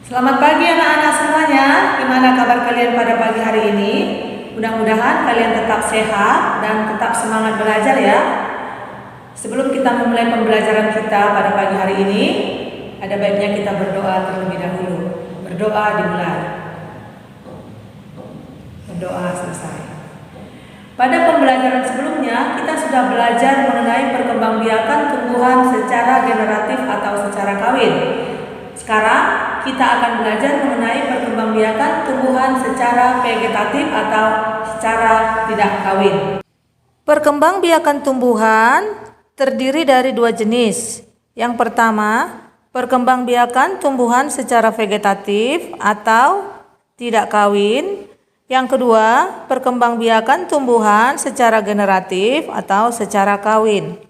Selamat pagi anak-anak semuanya. Gimana kabar kalian pada pagi hari ini? Mudah-mudahan kalian tetap sehat dan tetap semangat belajar ya. Sebelum kita memulai pembelajaran kita pada pagi hari ini, ada baiknya kita berdoa terlebih dahulu. Berdoa dimulai. Berdoa selesai. Pada pembelajaran sebelumnya, kita sudah belajar mengenai perkembangbiakan tumbuhan secara generatif atau secara kawin. Sekarang kita akan belajar mengenai perkembangbiakan tumbuhan secara vegetatif atau secara tidak kawin. Perkembangbiakan tumbuhan terdiri dari dua jenis. Yang pertama, perkembangbiakan tumbuhan secara vegetatif atau tidak kawin. Yang kedua, perkembangbiakan tumbuhan secara generatif atau secara kawin.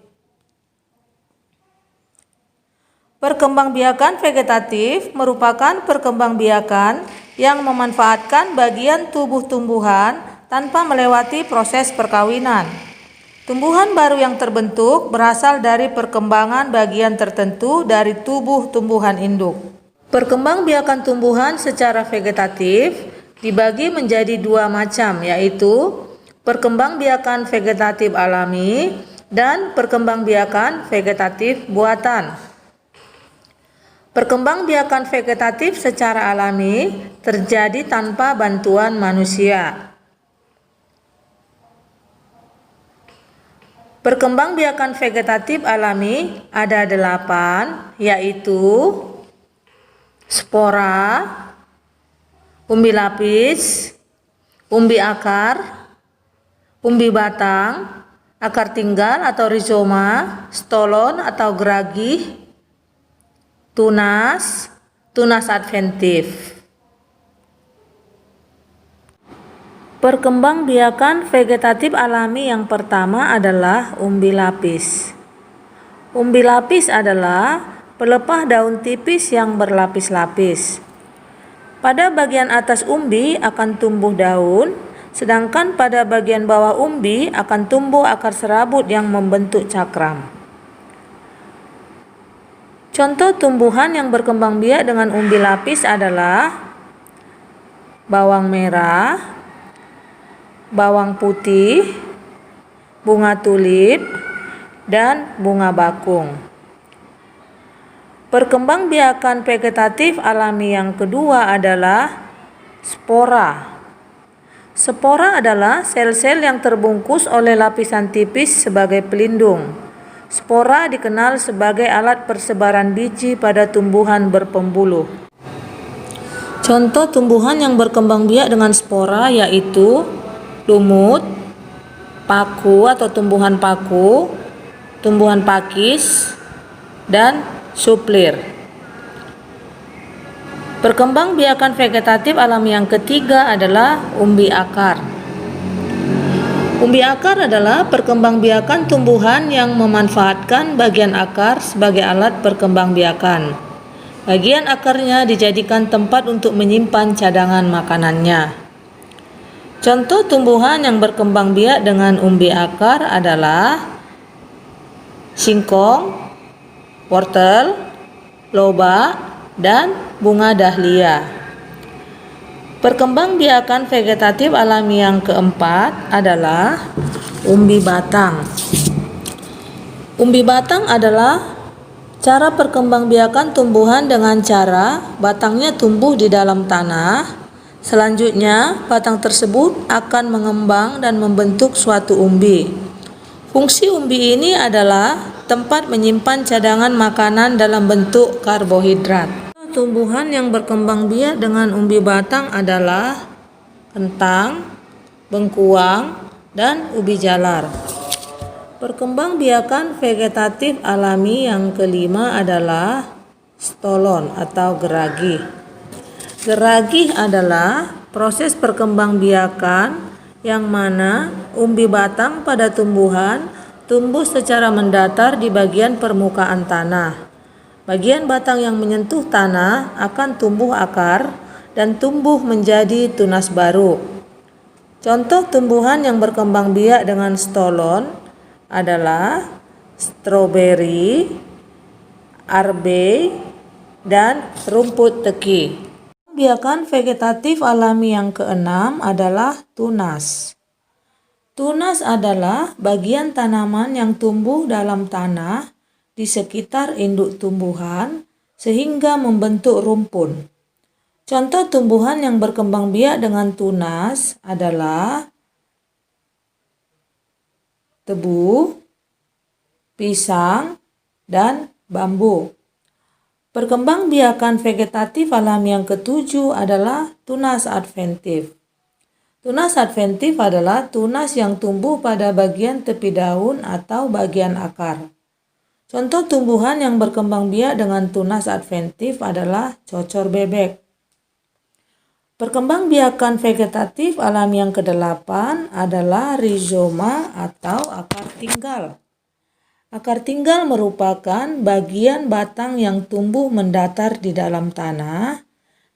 Perkembangbiakan vegetatif merupakan perkembangbiakan yang memanfaatkan bagian tubuh tumbuhan tanpa melewati proses perkawinan. Tumbuhan baru yang terbentuk berasal dari perkembangan bagian tertentu dari tubuh tumbuhan induk. Perkembangbiakan tumbuhan secara vegetatif dibagi menjadi dua macam, yaitu perkembangbiakan vegetatif alami dan perkembangbiakan vegetatif buatan. Perkembangbiakan vegetatif secara alami terjadi tanpa bantuan manusia. Perkembangbiakan vegetatif alami ada 8, yaitu spora, umbi lapis, umbi akar, umbi batang, akar tinggal atau rizoma, stolon atau geragih, tunas, tunas adventif. Perkembangbiakan vegetatif alami yang pertama adalah umbi lapis. Umbi lapis adalah pelepah daun tipis yang berlapis-lapis. Pada bagian atas umbi akan tumbuh daun, sedangkan pada bagian bawah umbi akan tumbuh akar serabut yang membentuk cakram. Contoh tumbuhan yang berkembang biak dengan umbi lapis adalah bawang merah, bawang putih, bunga tulip, dan bunga bakung. Perkembangbiakan vegetatif alami yang kedua adalah spora. Spora adalah sel-sel yang terbungkus oleh lapisan tipis sebagai pelindung. Spora dikenal sebagai alat persebaran biji pada tumbuhan berpembuluh. Contoh tumbuhan yang berkembang biak dengan spora yaitu lumut, paku atau tumbuhan paku, tumbuhan pakis, dan suplir. Perkembangbiakan vegetatif alami yang ketiga adalah umbi akar. Umbi akar adalah perkembangbiakan tumbuhan yang memanfaatkan bagian akar sebagai alat perkembangbiakan. Bagian akarnya dijadikan tempat untuk menyimpan cadangan makanannya. Contoh tumbuhan yang berkembang biak dengan umbi akar adalah singkong, wortel, lobak, dan bunga dahlia. Perkembangbiakan vegetatif alami yang keempat adalah umbi batang. Umbi batang adalah cara perkembangbiakan tumbuhan dengan cara batangnya tumbuh di dalam tanah. Selanjutnya, batang tersebut akan mengembang dan membentuk suatu umbi. Fungsi umbi ini adalah tempat menyimpan cadangan makanan dalam bentuk karbohidrat. Tumbuhan yang berkembang biak dengan umbi batang adalah kentang, bengkuang, dan ubi jalar. Perkembangbiakan vegetatif alami yang kelima adalah stolon atau geragih. Geragih adalah proses perkembangbiakan yang mana umbi batang pada tumbuhan tumbuh secara mendatar di bagian permukaan tanah. Bagian batang yang menyentuh tanah akan tumbuh akar dan tumbuh menjadi tunas baru. Contoh tumbuhan yang berkembang biak dengan stolon adalah stroberi, arbe, dan rumput teki. Perkembangbiakan vegetatif alami yang keenam adalah tunas. Tunas adalah bagian tanaman yang tumbuh dalam tanah di sekitar induk tumbuhan sehingga membentuk rumpun. Contoh tumbuhan yang berkembang biak dengan tunas adalah tebu, pisang, dan bambu. Perkembangbiakan vegetatif alami yang ketujuh adalah tunas adventif. Tunas adventif adalah tunas yang tumbuh pada bagian tepi daun atau bagian akar. Contoh tumbuhan yang berkembang biak dengan tunas adventif adalah cocor bebek. Perkembangbiakan vegetatif alami yang kedelapan adalah rizoma atau akar tinggal. Akar tinggal merupakan bagian batang yang tumbuh mendatar di dalam tanah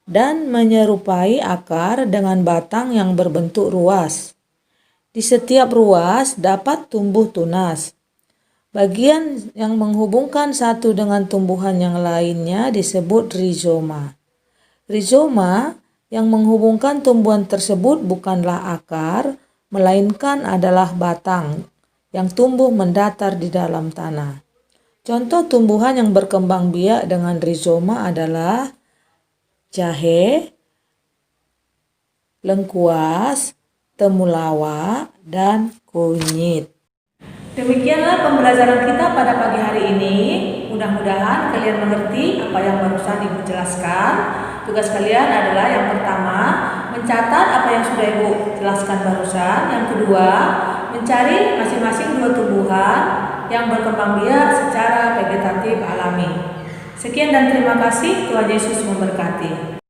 dan menyerupai akar dengan batang yang berbentuk ruas. Di setiap ruas dapat tumbuh tunas. Bagian yang menghubungkan satu dengan tumbuhan yang lainnya disebut rizoma. Rizoma yang menghubungkan tumbuhan tersebut bukanlah akar, melainkan adalah batang yang tumbuh mendatar di dalam tanah. Contoh tumbuhan yang berkembang biak dengan rizoma adalah jahe, lengkuas, temulawak, dan kunyit. Demikianlah pembelajaran kita pada pagi hari ini. Mudah-mudahan kalian mengerti apa yang barusan Ibu jelaskan. Tugas kalian adalah yang pertama, mencatat apa yang sudah Ibu jelaskan barusan. Yang kedua, mencari masing-masing dua tumbuhan yang berkembang biak secara vegetatif alami. Sekian dan terima kasih. Tuhan Yesus memberkati.